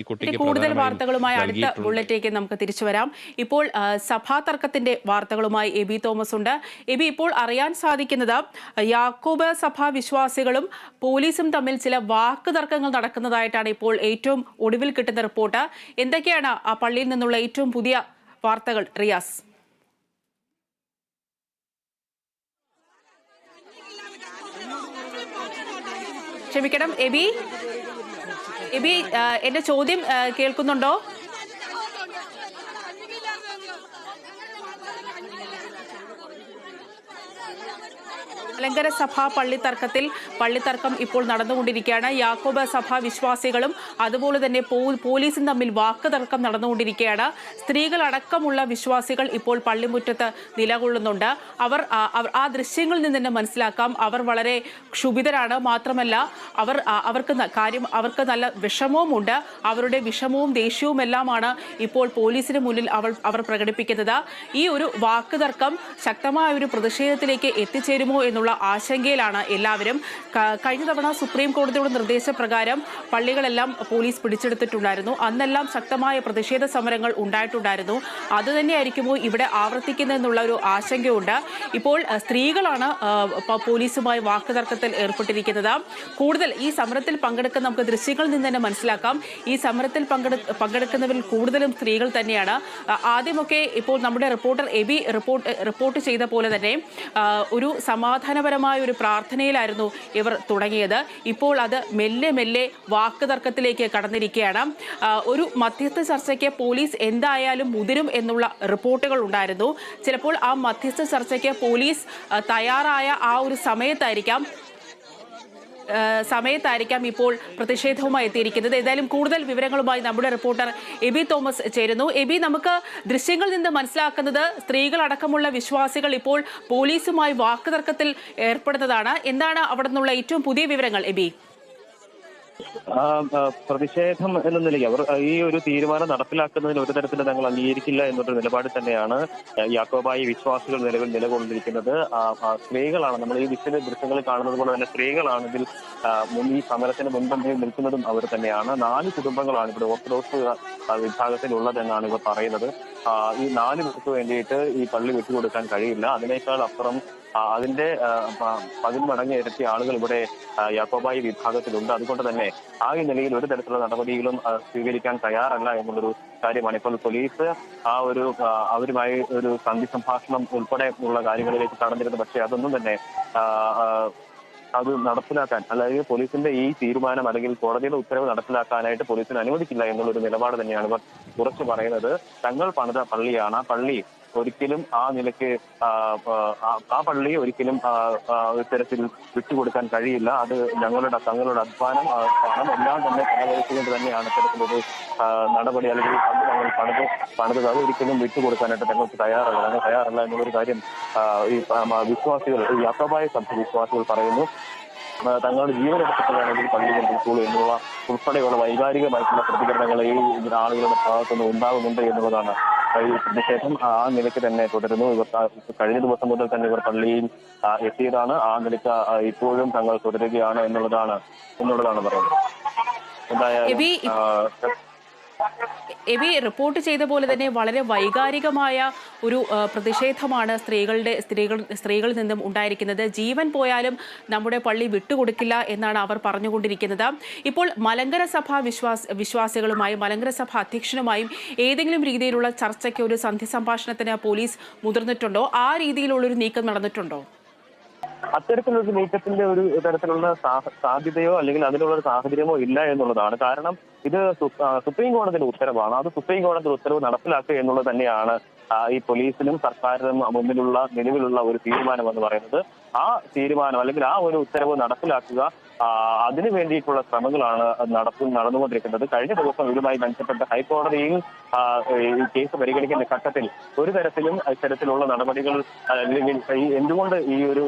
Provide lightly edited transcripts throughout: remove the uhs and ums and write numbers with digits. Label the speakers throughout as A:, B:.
A: ഈ കുട്ടിക്ക്
B: കൂടുതൽ
A: പ്രധാനമായും
B: വാർത്തകളുമായി അടുത്ത
A: നൽകിയിട്ടുണ്ട്.
B: ബുള്ളറ്റിലേക്ക് നമുക്ക് തിരിച്ചു വരാം. ഇപ്പോൾ സഭാ തർക്കത്തിന്റെ വാർത്തകളുമായി എബി തോമസ് ഉണ്ട്. എബി, ഇപ്പോൾ അറിയാൻ സാധിക്കുന്നത് യാക്കോബ് സഭാ വിശ്വാസികളും പോലീസും തമ്മിൽ ചില വാക്ക് തർക്കങ്ങൾ നടക്കുന്നതായിട്ടാണ് ഇപ്പോൾ ഏറ്റവും ഒടുവിൽ കിട്ടുന്ന റിപ്പോർട്ട്. എന്തൊക്കെയാണ് ആ പള്ളിയിൽ നിന്നുള്ള ഏറ്റവും പുതിയ വാർത്തകൾ, റിയാസ്? ക്ഷമിക്കണം എബി, എന്റെ ചോദ്യം കേൾക്കുന്നുണ്ടോ? മലങ്കര സഭാ പള്ളിത്തർക്കം ഇപ്പോൾ നടന്നുകൊണ്ടിരിക്കുകയാണ്. യാക്കോബ് സഭാ വിശ്വാസികളും അതുപോലെ തന്നെ പോലീസും തമ്മിൽ വാക്ക് തർക്കം നടന്നുകൊണ്ടിരിക്കുകയാണ്. സ്ത്രീകളടക്കമുള്ള വിശ്വാസികൾ ഇപ്പോൾ പള്ളിമുറ്റത്ത് നിലകൊള്ളുന്നുണ്ട്. ആ ദൃശ്യങ്ങളിൽ നിന്ന് തന്നെ മനസ്സിലാക്കാം, അവർ വളരെ ക്ഷുഭിതരാണ്. മാത്രമല്ല അവർക്ക് നല്ല വിഷമവുമുണ്ട്. അവരുടെ വിഷമവും ദേഷ്യവും എല്ലാമാണ് ഇപ്പോൾ പോലീസിന് മുന്നിൽ അവർ പ്രകടിപ്പിക്കുന്നത്. ഈ ഒരു വാക്ക് തർക്കം ശക്തമായ ഒരു പ്രതിഷേധത്തിലേക്ക് എത്തിച്ചേരുമോ എന്നുള്ള ആശങ്കയിലാണ് എല്ലാവരും. കഴിഞ്ഞ തവണ സുപ്രീം കോടതിയുടെ നിർദ്ദേശപ്രകാരം പള്ളികളെല്ലാം പോലീസ് പിടിച്ചെടുത്തിട്ടുണ്ടായിരുന്നു. അന്നെല്ലാം ശക്തമായ പ്രതിഷേധ സമരങ്ങൾ ഉണ്ടായിട്ടുണ്ടായിരുന്നു. അതുതന്നെയായിരിക്കുമോ ഇവിടെ ആവർത്തിക്കുന്നതെന്നുള്ള ഒരു ആശങ്കയുണ്ട്. ഇപ്പോൾ സ്ത്രീകളാണ് പോലീസുമായി വാക്കുതർക്കത്തിൽ ഏർപ്പെട്ടിരിക്കുന്നത്. കൂടുതൽ ഈ സമരത്തിൽ പങ്കെടുക്കുന്ന നമുക്ക് ദൃശ്യങ്ങളിൽ നിന്ന് തന്നെ മനസ്സിലാക്കാം, ഈ സമരത്തിൽ പങ്കെടുക്കുന്നവരിൽ കൂടുതലും സ്ത്രീകൾ തന്നെയാണ്. ആദ്യമൊക്കെ ഇപ്പോൾ നമ്മുടെ റിപ്പോർട്ടർ എബി റിപ്പോർട്ട് ചെയ്ത പോലെ തന്നെ ഒരു സമാധാനപരമായ ഒരു പ്രാർത്ഥനയിലായിരുന്നു ഇവർ തുടങ്ങിയത്. ഇപ്പോൾ അത് മെല്ലെ മെല്ലെ വാക്കുതർക്കത്തിലേക്ക് കടന്നിരിക്കുകയാണ്. ഒരു മധ്യസ്ഥ ചർച്ചയ്ക്ക് പോലീസ് എന്തായാലും മുതിരും എന്നുള്ള റിപ്പോർട്ടുകൾ ഉണ്ടായിരുന്നു. ചിലപ്പോൾ ആ മധ്യസ്ഥ ചർച്ചയ്ക്ക് പോലീസ് തയ്യാറായ ആ ഒരു സമയത്തായിരിക്കാം ഇപ്പോൾ പ്രതിഷേധവുമായി എത്തിയിരിക്കുന്നത്. ഏതായാലും കൂടുതൽ വിവരങ്ങളുമായി നമ്മുടെ റിപ്പോർട്ടർ എബി തോമസ് ചേരുന്നു. എബി, നമുക്ക് ദൃശ്യങ്ങളിൽ നിന്ന് മനസ്സിലാക്കുന്നത് സ്ത്രീകളടക്കമുള്ള വിശ്വാസികൾ ഇപ്പോൾ പോലീസുമായി വാക്കുതർക്കത്തിൽ ഏർപ്പെടുന്നതാണ്. എന്താണ് അവിടെ നിന്നുള്ള ഏറ്റവും പുതിയ വിവരങ്ങൾ, എബി?
C: പ്രതിഷേധം എന്ന നിലയ്ക്ക് അവർ ഈ ഒരു തീരുമാനം നടപ്പിലാക്കുന്നതിന് ഒരു തരത്തിലും ഞങ്ങൾ അംഗീകരിക്കില്ല എന്നൊരു നിലപാട് തന്നെയാണ് യാക്കോബായി വിശ്വാസികൾ നിലകൊണ്ടിരിക്കുന്നത്. സ്ത്രീകളാണ്, നമ്മൾ ഈ ദൃശ്യങ്ങളിൽ കാണുന്നത് പോലെ തന്നെ സ്ത്രീകളാണെങ്കിൽ ഈ സമരത്തിന് മുൻപന്തിയിൽ നിൽക്കുന്നതും അവർ തന്നെയാണ്. 4 കുടുംബങ്ങളാണ് ഇവിടെ ഓർത്തഡോക്സ് വിഭാഗത്തിലുള്ളതെന്നാണ് ഇവർ പറയുന്നത്. ഈ 4 പേർക്ക് വേണ്ടിയിട്ട് ഈ പള്ളി വിട്ടുകൊടുക്കാൻ കഴിയില്ല. അതിനേക്കാൾ അപ്പുറം അതിന്റെ 10 മടങ്ങ് ഇരട്ടി ആളുകൾ ഇവിടെ യാക്കോബായി വിഭാഗത്തിലുണ്ട്. അതുകൊണ്ട് തന്നെ ആ ഈ നിലയിൽ ഒരു തരത്തിലുള്ള നടപടികളും സ്വീകരിക്കാൻ തയ്യാറല്ല എന്നുള്ളൊരു കാര്യമാണ്. ഇപ്പോൾ പോലീസ് അവരുമായി ഒരു സന്ധി സംഭാഷണം ഉൾപ്പെടെ ഉള്ള കാര്യങ്ങളിലേക്ക് കടന്നിരുന്നു. പക്ഷേ അതൊന്നും തന്നെ അത് നടപ്പിലാക്കാൻ, അതായത് പോലീസിന്റെ ഈ തീരുമാനം അല്ലെങ്കിൽ കോടതിയുടെ ഉത്തരവ് നടപ്പിലാക്കാനായിട്ട് പോലീസിന് അനുവദിക്കില്ല എന്നുള്ളൊരു നിലപാട് തന്നെയാണ് ഇവർ ഉറച്ചു പറയുന്നത്. തങ്ങൾ പണിത പള്ളിയാണ്, ആ പള്ളി ഒരിക്കലും ആ നിലയ്ക്ക് ആ പള്ളി ഒരിക്കലും ഇത്തരത്തിൽ വിട്ടുകൊടുക്കാൻ കഴിയില്ല. അത് തങ്ങളുടെ അധ്വാനം, പണം എല്ലാം തന്നെ ചെലവഴിച്ചുകൊണ്ട് തന്നെയാണ് ഇത്തരത്തിലൊരു നടപടി അല്ലെങ്കിൽ ഞങ്ങൾ പണിതത്. അത് ഒരിക്കലും വിട്ടുകൊടുക്കാനായിട്ട് ഞങ്ങൾക്ക് തയ്യാറല്ല എന്നുള്ളൊരു കാര്യം ഈ വിശ്വാസികൾ, ഈ യാക്കോബായ സഭ വിശ്വാസികൾ പറയുന്നു. തങ്ങളുടെ ജീവനെടുത്തിട്ടാണെങ്കിൽ പള്ളി കൊണ്ടിരിക്കുള്ളൂ എന്നുള്ള ഉൾപ്പെടെയുള്ള വൈകാരികമായിട്ടുള്ള പ്രതികരണങ്ങൾ ഈ ആളുകളുടെ ഭാഗത്തുനിന്ന് ഉണ്ടാകുന്നുണ്ട് എന്നുള്ളതാണ്. ഈ പ്രതിഷേധം ആ നിലയ്ക്ക് തന്നെ തുടരുന്നു. കഴിഞ്ഞ ദിവസം മുതൽ തന്നെ ഇവർ പള്ളിയിൽ എത്തിയതാണ്. ആ നിലയ്ക്ക് ഇപ്പോഴും തങ്ങൾ തുടരുകയാണ് എന്നുള്ളതാണ് പറയുന്നത്. എന്തായാലും
B: എബി റിപ്പോർട്ട് ചെയ്ത പോലെ തന്നെ വളരെ വൈകാരികമായ ഒരു പ്രതിഷേധമാണ് സ്ത്രീകളിൽ നിന്നും ഉണ്ടായിരിക്കുന്നത്. ജീവൻ പോയാലും നമ്മുടെ പള്ളി വിട്ടുകൊടുക്കില്ല എന്നാണ് അവർ പറഞ്ഞുകൊണ്ടിരിക്കുന്നത്. ഇപ്പോൾ മലങ്കര സഭാ വിശ്വാസികളുമായും മലങ്കര സഭ അധ്യക്ഷനുമായും ഏതെങ്കിലും രീതിയിലുള്ള ചർച്ചയ്ക്ക്, ഒരു സന്ധി സംഭാഷണത്തിന് പോലീസ് മുതിർന്നിട്ടുണ്ടോ? ആ രീതിയിലുള്ളൊരു നീക്കം നടന്നിട്ടുണ്ടോ?
C: അത്തരത്തിലൊരു നീക്കത്തിന്റെ ഒരു തരത്തിലുള്ള സാധ്യതയോ അല്ലെങ്കിൽ അതിനുള്ള ഒരു സാഹചര്യമോ ഇല്ല എന്നുള്ളതാണ്. കാരണം ഇത് സുപ്രീം കോടതിയുടെ ഉത്തരവാണ്. അത് സുപ്രീം കോടതിയുടെ ഉത്തരവ് നടപ്പിലാക്കുക എന്നുള്ളത് തന്നെയാണ് ഈ പോലീസിനും സർക്കാരിനും മുന്നിലുള്ള നിലവിലുള്ള ഒരു തീരുമാനം എന്ന് പറയുന്നത്. ആ തീരുമാനം അല്ലെങ്കിൽ ആ ഒരു ഉത്തരവ് നടപ്പിലാക്കുക, അതിനു വേണ്ടിയിട്ടുള്ള ശ്രമങ്ങളാണ് നടന്നുകൊണ്ടിരിക്കുന്നത്. കഴിഞ്ഞ ദിവസം ഇതുമായി ബന്ധപ്പെട്ട് ഹൈക്കോടതിയിൽ ഈ കേസ് പരിഗണിക്കുന്ന ഘട്ടത്തിൽ ഒരു തരത്തിലും ഇത്തരത്തിലുള്ള നടപടികൾ അല്ലെങ്കിൽ എന്തുകൊണ്ട് ഈ ഒരു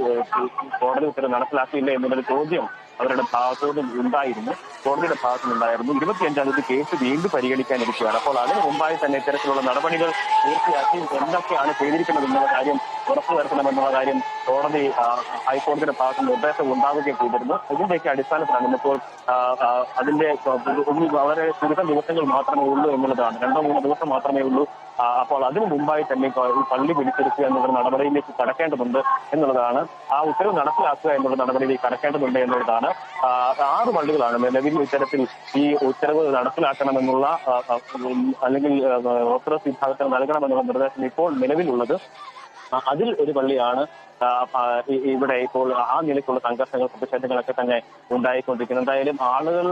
C: കോടതി ഉത്തരവ് നടപ്പിലാക്കിയില്ല എന്നുള്ളൊരു ചോദ്യം അവരുടെ ഭാഗത്തുനിന്നും ഉണ്ടായിരുന്നു, കോടതിയുടെ ഭാഗത്തുനിന്നുണ്ടായിരുന്നു. 25-ാം തീയതി കേസ് വീണ്ടും പരിഗണിക്കാനിരിക്കുകയാണ്. അപ്പോൾ അതിന് മുമ്പായി തന്നെ ഇത്തരത്തിലുള്ള നടപടികൾ പൂർത്തിയാക്കി എന്തൊക്കെയാണ് ചെയ്തിരിക്കുന്നത് എന്നുള്ള കാര്യം ഉറപ്പുവരുത്തണമെന്നുള്ള കാര്യം കോടതി ഹൈക്കോടതിയുടെ ഭാഗത്ത് നിർദ്ദേശം ഉണ്ടാവുകയും ചെയ്തിരുന്നു. ഇതിന്റെയൊക്കെ അടിസ്ഥാനത്തിലാണ് ഇന്നിപ്പോൾ അതിന്റെ വളരെ ചുരുക്കം ദിവസങ്ങൾ മാത്രമേ ഉള്ളൂ എന്നുള്ളതാണ്. 2-3 ദിവസം മാത്രമേ ഉള്ളൂ. അപ്പോൾ അതിനു മുമ്പായി തന്നെ ഈ പള്ളി പിടിച്ചെടുക്കുക എന്നുള്ള നടപടിയിലേക്ക് കടക്കേണ്ടതുണ്ട് എന്നുള്ളതാണ്. ആ ഉത്തരവ് നടപ്പിലാക്കുക എന്നുള്ള നടപടിയിലേക്ക് കടക്കേണ്ടതുണ്ട് എന്നുള്ളതാണ്. 6 പള്ളികളാണ് നിലവിൽ ഇത്തരത്തിൽ ഈ ഉത്തരവ് നടപ്പിലാക്കണമെന്നുള്ള അല്ലെങ്കിൽ ഓർത്തഡോക്സ് വിഭാഗത്തിന് നൽകണമെന്നുള്ള നിർദ്ദേശം ഇപ്പോൾ നിലവിലുള്ളത്. അതിൽ ഒരു പള്ളിയാണ് ഇവിടെ ഇപ്പോൾ ആ നിലയ്ക്കുള്ള സംഘർഷങ്ങൾ, പ്രതിഷേധങ്ങളൊക്കെ തന്നെ ഉണ്ടായിക്കൊണ്ടിരിക്കുന്നത്. എന്തായാലും ആളുകൾ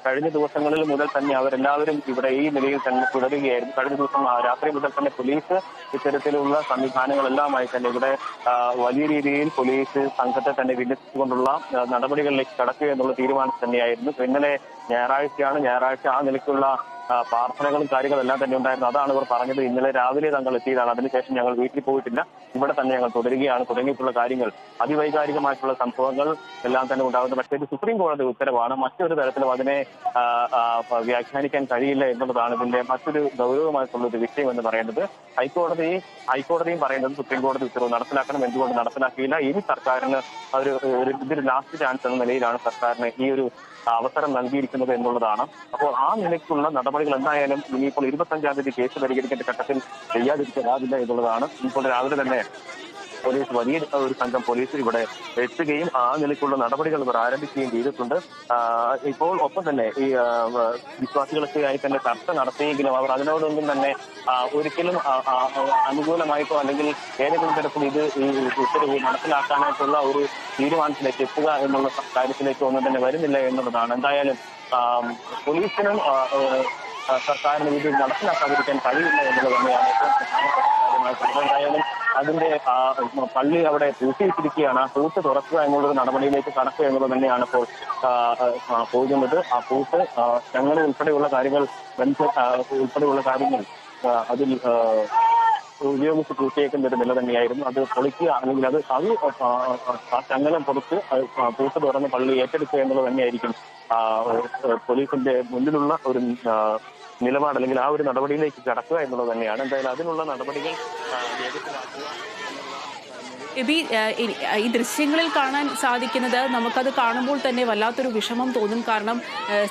C: കഴിഞ്ഞ ദിവസങ്ങളിൽ മുതൽ തന്നെ അവരെല്ലാവരും ഇവിടെ ഈ നിലയിൽ തന്നെ തുടരുകയായിരുന്നു. കഴിഞ്ഞ ദിവസം രാത്രി മുതൽ തന്നെ പോലീസ് ഇത്തരത്തിലുള്ള സംവിധാനങ്ങളെല്ലാമായി തന്നെ ഇവിടെ വലിയ രീതിയിൽ പോലീസ് സംഘത്തെ തന്നെ വിന്യസിച്ചുകൊണ്ടുള്ള നടപടികളിലേക്ക് കടക്കുക എന്നുള്ള തീരുമാനം തന്നെയായിരുന്നു. ഇന്നലെ ഞായറാഴ്ച ആ നിലയ്ക്കുള്ള പ്രാർത്ഥനകളും കാര്യങ്ങളെല്ലാം തന്നെ ഉണ്ടായിരുന്നു. അതാണ് ഇവർ പറഞ്ഞത്. ഇന്നലെ രാവിലെ തങ്ങൾ എത്തിയതാണ്. അതിനുശേഷം ഞങ്ങൾ വീട്ടിൽ പോയിട്ടില്ല, ഇവിടെ തന്നെ ഞങ്ങൾ തുടരുകയാണ്. തുടങ്ങിയിട്ടുള്ള കാര്യങ്ങൾ അതിവൈകാരികമായിട്ടുള്ള സംഭവങ്ങൾ എല്ലാം തന്നെ ഉണ്ടാകുന്നത്. പക്ഷേ ഇത് സുപ്രീം കോടതി ഉത്തരവാണ്. മറ്റൊരു തരത്തിലും അതിനെ വ്യാഖ്യാനിക്കാൻ കഴിയില്ല എന്നുള്ളതാണ് ഇതിന്റെ മറ്റൊരു ഗൗരവമായിട്ടുള്ള ഒരു വിഷയം എന്ന് പറയുന്നത്. ഹൈക്കോടതിയും പറയുന്നത് സുപ്രീം കോടതി ഉത്തരവ് നടപ്പിലാക്കണം. എന്തുകൊണ്ട് നടപ്പിലാക്കിയില്ല? ഇനി സർക്കാരിന് ഇതൊരു ലാസ്റ്റ് ചാൻസ് എന്ന നിലയിലാണ് സർക്കാരിന് ഈ ഒരു അവസരം നൽകിയിരിക്കുന്നത് എന്നുള്ളതാണ്. അപ്പോൾ ആ നിലയ്ക്കുള്ള നടപടികൾ എന്തായാലും ഇനിയിപ്പോൾ 25-ാം തീയതി കേസ് പരിഗണിക്കേണ്ട ഘട്ടത്തിൽ ചെയ്യാതിരിക്കാനാവില്ല എന്നുള്ളതാണ്. ഇപ്പോൾ രാവിലെ തന്നെ വലിയ ഒരു സംഘം പോലീസ് ഇവിടെ എത്തുകയും ആ നിലയ്ക്കുള്ള നടപടികൾ ഇവർ ആരംഭിക്കുകയും ചെയ്തിട്ടുണ്ട്. ഇപ്പോൾ ഒപ്പം തന്നെ ഈ വിശ്വാസികൾക്കായി തന്നെ ചർച്ച നടത്തിയെങ്കിലും അവർ അതിനോടൊന്നും തന്നെ ഒരിക്കലും അനുകൂലമായിട്ടോ അല്ലെങ്കിൽ ഏതെങ്കിലും തരത്തിൽ ഈ ഉത്തരവ് നടപ്പിലാക്കാനായിട്ടുള്ള ഒരു തീരുമാനത്തിലേക്ക് എത്തുക എന്നുള്ള കാര്യത്തിലേക്കോ ഒന്നും തന്നെ വരുന്നില്ല എന്നുള്ളതാണ്. എന്തായാലും പോലീസിനും സർക്കാരിന് ഇത് നടപ്പിലാക്കാതിരിക്കാൻ കഴിയില്ല എന്നുള്ളത് തന്നെയാണ്. എന്തായാലും അതിന്റെ പള്ളി അവിടെ പൂട്ടിയിട്ടിരിക്കുകയാണ്. ആ പൂട്ട് തുറക്കുക എന്നുള്ളൊരു നടപടിയിലേക്ക് കടക്കുക എന്നുള്ളത് തന്നെയാണ് ഇപ്പോൾ പോകുന്നത്. ആ പൂട്ട് ഞങ്ങൾ ഉൾപ്പെടെയുള്ള കാര്യങ്ങൾ അതിൽ ഉപയോഗിച്ച് പൂർത്തിയാക്കുന്ന ഒരു നില തന്നെയായിരുന്നു. അത് പൊളിക്കുക അല്ലെങ്കിൽ അത് ആ ചങ്ങലം പൊളിച്ച് പൂട്ട് തുറന്ന് പള്ളി ഏറ്റെടുക്കുക എന്നുള്ളത് തന്നെയായിരിക്കും പോലീസിന്റെ മുന്നിലുള്ള ഒരു നിലപാട്, അല്ലെങ്കിൽ ആ ഒരു നടപടിയിലേക്ക് കടക്കുക എന്നുള്ളത് തന്നെയാണ്. എന്തായാലും അതിനുള്ള നടപടികൾ വേഗത്തിലാക്കുക.
B: ഈ ദൃശ്യങ്ങളിൽ കാണാൻ സാധിക്കുന്നത് നമുക്കത് കാണുമ്പോൾ തന്നെ വല്ലാത്തൊരു വിഷമം തോന്നും. കാരണം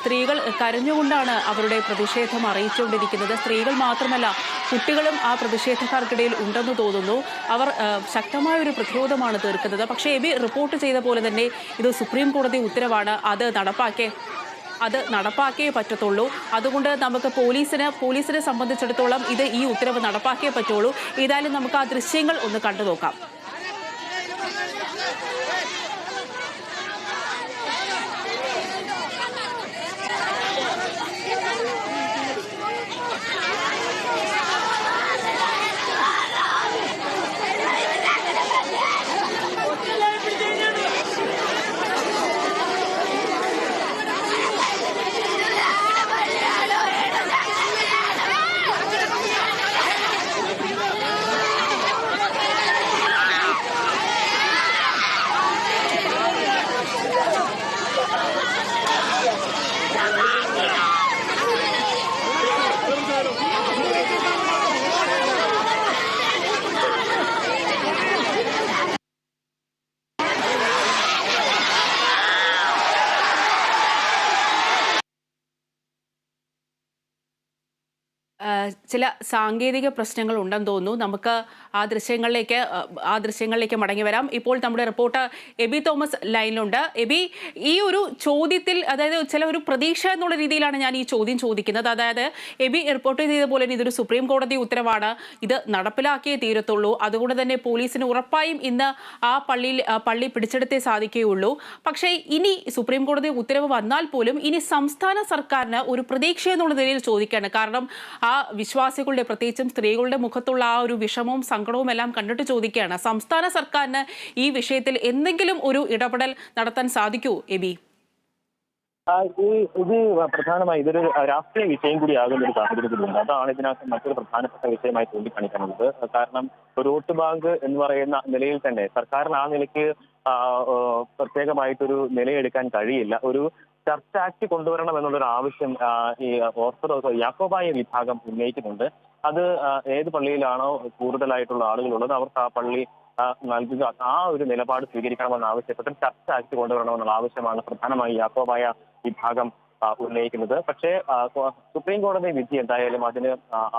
B: സ്ത്രീകൾ കരഞ്ഞുകൊണ്ടാണ് അവരുടെ പ്രതിഷേധം അറിയിച്ചുകൊണ്ടിരിക്കുന്നത്. സ്ത്രീകൾ മാത്രമല്ല, കുട്ടികളും ആ പ്രതിഷേധക്കാർക്കിടയിൽ ഉണ്ടെന്ന് തോന്നുന്നു. അവർ ശക്തമായ ഒരു പ്രതിരോധമാണ് തീർക്കുന്നത്. പക്ഷേ എബി റിപ്പോർട്ട് ചെയ്ത പോലെ തന്നെ ഇത് സുപ്രീം കോടതി ഉത്തരവാണ്. അത് നടപ്പാക്കിയേ പറ്റത്തുള്ളൂ. അതുകൊണ്ട് നമുക്ക് പോലീസിനെ സംബന്ധിച്ചിടത്തോളം ഈ ഉത്തരവ് നടപ്പാക്കിയേ പറ്റുള്ളൂ. ഏതായാലും നമുക്ക് ആ ദൃശ്യങ്ങൾ ഒന്ന് കണ്ടു നോക്കാം. ചില സാങ്കേതിക പ്രശ്നങ്ങൾ ഉണ്ടെന്ന് തോന്നുന്നു. നമുക്ക് ആ ദൃശ്യങ്ങളിലേക്ക് മടങ്ങി വരാം. ഇപ്പോൾ നമ്മുടെ റിപ്പോർട്ടർ എബി തോമസ് ലൈനിലുണ്ട്. എബി, ഈ ഒരു ചോദ്യത്തിൽ, അതായത് ചില ഒരു പ്രതീക്ഷ എന്നുള്ള രീതിയിലാണ് ഞാൻ ഈ ചോദ്യം ചോദിക്കുന്നത്. അതായത് എബി റിപ്പോർട്ട് ചെയ്ത പോലെ ഇതൊരു സുപ്രീം കോടതി ഉത്തരവാണ്, ഇത് നടപ്പിലാക്കിയേ തീരത്തുള്ളൂ. അതുകൊണ്ട് തന്നെ പോലീസിന് ഉറപ്പായും ഇന്ന് ആ പള്ളി പിടിച്ചെടുത്തേ സാധിക്കുകയുള്ളൂ. പക്ഷേ ഇനി സുപ്രീം കോടതി ഉത്തരവ് വന്നാൽ പോലും ഇനി സംസ്ഥാന സർക്കാരിന് ഒരു പ്രതീക്ഷ എന്നുള്ള നിലയിൽ ചോദിക്കുകയാണ്. കാരണം ആ വിശ്വാസികളുടെ, പ്രത്യേകിച്ചും സ്ത്രീകളുടെ മുഖത്തുള്ള ആ ഒരു വിഷമവും സങ്കടവും എല്ലാം കണ്ടിട്ട് ചോദിക്കുകയാണ്, സംസ്ഥാന സർക്കാരിന് ഈ വിഷയത്തിൽ എന്തെങ്കിലും ഒരു ഇടപെടൽ നടത്താൻ സാധിക്കൂ എബി?
C: ഇത് പ്രധാനമായി ഇതൊരു രാഷ്ട്രീയ വിഷയം കൂടിയാകുന്ന ഒരു സാഹചര്യത്തിലുണ്ട്. അതാണ് ഇതിനകത്ത് മറ്റൊരു പ്രധാനപ്പെട്ട വിഷയമായി ചൂണ്ടിക്കാണിക്കാനുള്ളത്. കാരണം ഒരു വോട്ട് ബാങ്ക് എന്ന് പറയുന്ന നിലയിൽ തന്നെ സർക്കാരിന് ആ നിലയ്ക്ക് പ്രത്യേകമായിട്ടൊരു നിലയെടുക്കാൻ കഴിയില്ല. ഒരു ചർച്ച് ആക്ട് കൊണ്ടുവരണം എന്നുള്ളൊരു ആവശ്യം ഈ ഓർത്തഡോക്സ് യാക്കോബായ വിഭാഗം ഉന്നയിക്കുന്നുണ്ട്. അത് ഏത് പള്ളിയിലാണോ കൂടുതലായിട്ടുള്ള ആളുകളുള്ളത് അവർക്ക് ആ പള്ളി നൽകുക, ആ ഒരു നിലപാട് സ്വീകരിക്കണമെന്ന് ആവശ്യപ്പെട്ട് ചർച്ച് ആക്ട് കൊണ്ടുവരണമെന്നുള്ള ആവശ്യമാണ് പ്രധാനമായി യാക്കോബായ വിഭാഗം ഉന്നയിക്കുന്നത്. പക്ഷേ സുപ്രീം കോടതി വിധി എന്തായാലും അതിന്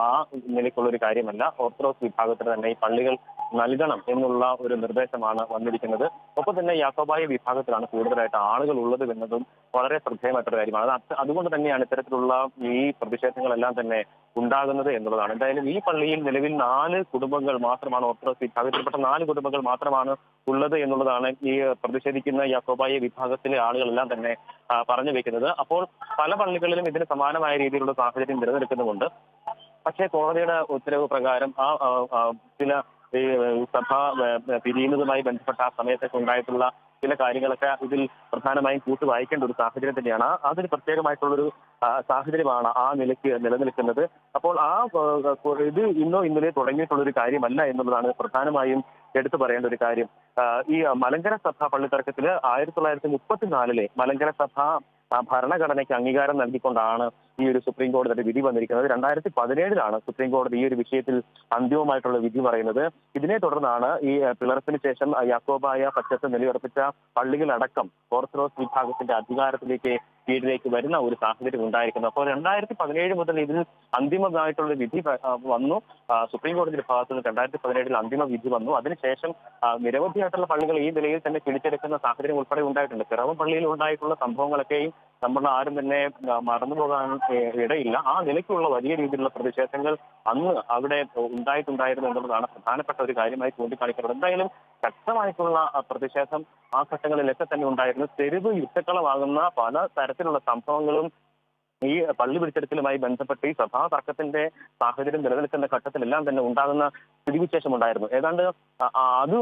C: ആ നിലയ്ക്കുള്ള ഒരു കാര്യമല്ല. ഓർത്തഡോക്സ് വിഭാഗത്തിന് തന്നെ ഈ പള്ളികൾ നൽകണം എന്നുള്ള ഒരു നിർദ്ദേശമാണ് വന്നിരിക്കുന്നത്. ഒപ്പം തന്നെ യാക്കോബായ വിഭാഗത്തിലാണ് കൂടുതലായിട്ട് ആളുകൾ ഉള്ളത് എന്നതും വളരെ ശ്രദ്ധേയമായിട്ടൊരു കാര്യമാണ്. അതുകൊണ്ട് തന്നെയാണ് ഇത്തരത്തിലുള്ള ഈ പ്രതിഷേധങ്ങളെല്ലാം തന്നെ ഉണ്ടാകുന്നത് എന്നുള്ളതാണ്. എന്തായാലും ഈ പള്ളിയിൽ നിലവിൽ 4 കുടുംബങ്ങൾ മാത്രമാണ്, ഓർത്തഡോക്സ് വിഭാഗത്തിൽപ്പെട്ട 4 കുടുംബങ്ങൾ മാത്രമാണ് ഉള്ളത് എന്നുള്ളതാണ് ഈ പ്രതിഷേധിക്കുന്ന യാക്കോബായ വിഭാഗത്തിലെ ആളുകളെല്ലാം തന്നെ പറഞ്ഞു വെക്കുന്നത്. അപ്പോൾ പല പള്ളികളിലും ഇതിന് സമാനമായ രീതിയിലുള്ള സാഹചര്യം നിലനിൽക്കുന്നുമുണ്ട്. പക്ഷേ കോടതിയുടെ ഉത്തരവ് പ്രകാരം ചില സഭ പിരിയുന്നതുമായി ബന്ധപ്പെട്ട ആ സമയത്തൊക്കെ ഉണ്ടായിട്ടുള്ള ചില കാര്യങ്ങളൊക്കെ ഇതിൽ പ്രധാനമായും കൂട്ടി വായിക്കേണ്ട ഒരു സാഹചര്യം തന്നെയാണ്. അതിന് പ്രത്യേകമായിട്ടുള്ളൊരു സാഹചര്യമാണ് ആ നിലയ്ക്ക് നിലനിൽക്കുന്നത്. അപ്പോൾ ഇത് ഇന്നോ ഇന്നലെ തുടങ്ങിയിട്ടുള്ളൊരു കാര്യമല്ല എന്നുള്ളതാണ് പ്രധാനമായും എടുത്തു പറയേണ്ട ഒരു കാര്യം. ഈ മലങ്കര സഭ പള്ളിത്തർക്കത്തില് 1934 മലങ്കര സഭ ഭരണഘടനയ്ക്ക് അംഗീകാരം നൽകിക്കൊണ്ടാണ് ഈ ഒരു സുപ്രീം കോടതിയുടെ വിധി വന്നിരിക്കുന്നത്. 2017 സുപ്രീം കോടതി ഈ ഒരു വിഷയത്തിൽ അന്തിമമായിട്ടുള്ള വിധി പറയുന്നത്. ഇതിനെ തുടർന്നാണ് ഈ പിളർപ്പിന് ശേഷം യാക്കോബായ പക്ഷത്ത് നിലയുറപ്പിച്ച പള്ളികളടക്കം ഓർത്തഡോക്സ് വിഭാഗത്തിന്റെ കീഴിലേക്ക് വരുന്ന ഒരു സാഹചര്യം ഉണ്ടായിരിക്കുന്നത്. അപ്പോൾ 2017 മുതൽ ഇതിൽ അന്തിമമായിട്ടുള്ള വിധി വന്നു. സുപ്രീം കോടതിയുടെ ഭാഗത്ത് നിന്ന് 2017 അന്തിമ വിധി വന്നു. അതിനുശേഷം നിരവധിയായിട്ടുള്ള പള്ളികൾ ഈ നിലയിൽ തന്നെ പിടിച്ചെടുക്കുന്ന സാഹചര്യം ഉൾപ്പെടെ ഉണ്ടായിട്ടുണ്ട്. പിറവം പള്ളിയിൽ ഉണ്ടായിട്ടുള്ള സംഭവങ്ങളൊക്കെയും നമ്മൾ ആരും തന്നെ മറന്നുപോകാൻ ഇടയില്ല. ആ നിലയ്ക്കുള്ള വലിയ രീതിയിലുള്ള പ്രതിഷേധങ്ങൾ അന്ന് അവിടെ ഉണ്ടായിട്ടുണ്ടായിരുന്നു എന്നുള്ളതാണ് പ്രധാനപ്പെട്ട ഒരു കാര്യമായി ചൂണ്ടിക്കാണിക്കുന്നത്. എന്തായാലും ശക്തമായിട്ടുള്ള പ്രതിഷേധം ആ ഘട്ടങ്ങളിലൊക്കെ തന്നെ ഉണ്ടായിരുന്നു. തെരുവ് യുദ്ധക്കളമാകുന്ന പല തരത്തിലുള്ള സംഭവങ്ങളും ഈ പള്ളി പിടിച്ചെടുക്കലുമായി ബന്ധപ്പെട്ട് ഈ സഭാ തർക്കത്തിന്റെ സാഹചര്യം നിലനിൽക്കുന്ന ഘട്ടത്തിലെല്ലാം തന്നെ ഉണ്ടാകുന്ന സ്ഥിതിവിശേഷം ഉണ്ടായിരുന്നു. ഏതാണ്ട് അത്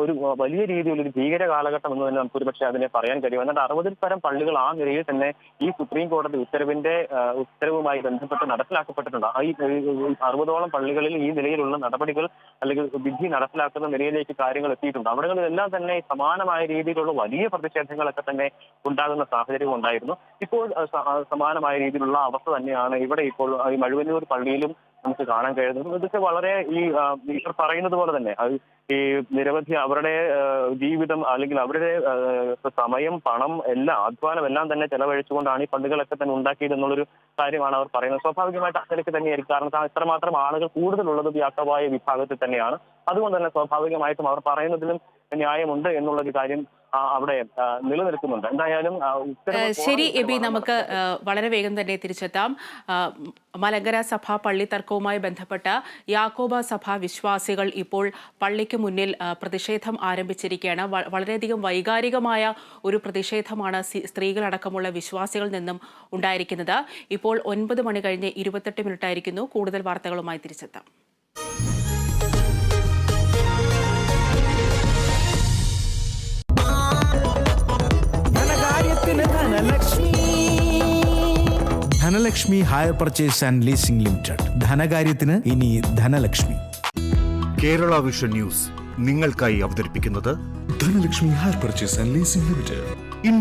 C: ഒരു വലിയ രീതിയിൽ ഒരു ഭീകര കാലഘട്ടം എന്ന് തന്നെ നമുക്ക് ഒരുപക്ഷെ അതിനെ പറയാൻ കഴിയും. ഏതാണ്ട് 60-ൽ പരം പള്ളികൾ ആ നിലയിൽ തന്നെ ഈ സുപ്രീം കോടതി ഉത്തരവുമായി ബന്ധപ്പെട്ട് നടപ്പിലാക്കപ്പെട്ടിട്ടുണ്ട്. ഈ 60ഓളം പള്ളികളിൽ ഈ നിലയിലുള്ള നടപടികൾ അല്ലെങ്കിൽ വിധി നടപ്പിലാക്കുന്ന നിലയിലേക്ക് കാര്യങ്ങൾ എത്തിയിട്ടുണ്ട്. അവിടങ്ങളിലെല്ലാം തന്നെ സമാനമായ രീതിയിലുള്ള വലിയ പ്രതിഷേധങ്ങളൊക്കെ തന്നെ ഉണ്ടാകുന്ന സാഹചര്യം ഉണ്ടായിരുന്നു. ഇപ്പോൾ സമാനമായ രീതിയിലുള്ള അവസ്ഥ തന്നെയാണ് ഇവിടെ ഇപ്പോൾ ഈ മഴുവന്നൂർ പള്ളിയിലും നമുക്ക് കാണാൻ കഴിയുന്നത്. ഇതൊക്കെ വളരെ ഈ പറയുന്നത് പോലെ തന്നെ ഈ നിരവധി അവരുടെ ജീവിതം അല്ലെങ്കിൽ അവരുടെ സമയം, പണം, അധ്വാനം എല്ലാം തന്നെ ചെലവഴിച്ചുകൊണ്ടാണ് ഈ പള്ളികളൊക്കെ തന്നെ ഉണ്ടാക്കിയത് എന്നുള്ളൊരു കാര്യമാണ് അവർ പറയുന്നത്. സ്വാഭാവികമായിട്ട് അതിലേക്ക് തന്നെയായിരിക്കും. കാരണം ഇത്രമാത്രം ആളുകൾ കൂടുതലുള്ളത് യാക്കോബായ വിഭാഗത്തിൽ തന്നെയാണ്. അതുകൊണ്ട് തന്നെ സ്വാഭാവികമായിട്ടും അവർ പറയുന്നതിലും ന്യായമുണ്ട് എന്നുള്ളൊരു കാര്യം അവിടെ നിലനിൽക്കുന്നുണ്ട്. എന്തായാലും
B: ശരി എബി, നമുക്ക് വളരെ വേഗം തന്നെ തിരിച്ചെത്താം. മലങ്കര സഭ പള്ളി തർക്കവുമായി ബന്ധപ്പെട്ട യാക്കോബ സഭ വിശ്വാസികൾ ഇപ്പോൾ പള്ളിക്ക് മുന്നിൽ പ്രതിഷേധം ആരംഭിച്ചിരിക്കുകയാണ്. വളരെയധികം വൈകാരികമായ ഒരു പ്രതിഷേധമാണ് സ്ത്രീകളടക്കമുള്ള വിശ്വാസികളിൽ നിന്നും ഉണ്ടായിരിക്കുന്നത്. ഇപ്പോൾ 9 മണി കഴിഞ്ഞ് 28 മിനിറ്റായിരിക്കുന്നു. കൂടുതൽ വാർത്തകളുമായി തിരിച്ചെത്താം.
A: Dhanalakshmi hire purchase and leasing limited. ധനകാര്യത്തിന് ഇനി ധനലക്ഷ്മി.
D: കേരള വിഷൻ ന്യൂസ് നിങ്ങൾക്കായി അവതരിപ്പിക്കുന്നത്
A: Dhanalakshmi hire purchase and leasing limited.
D: In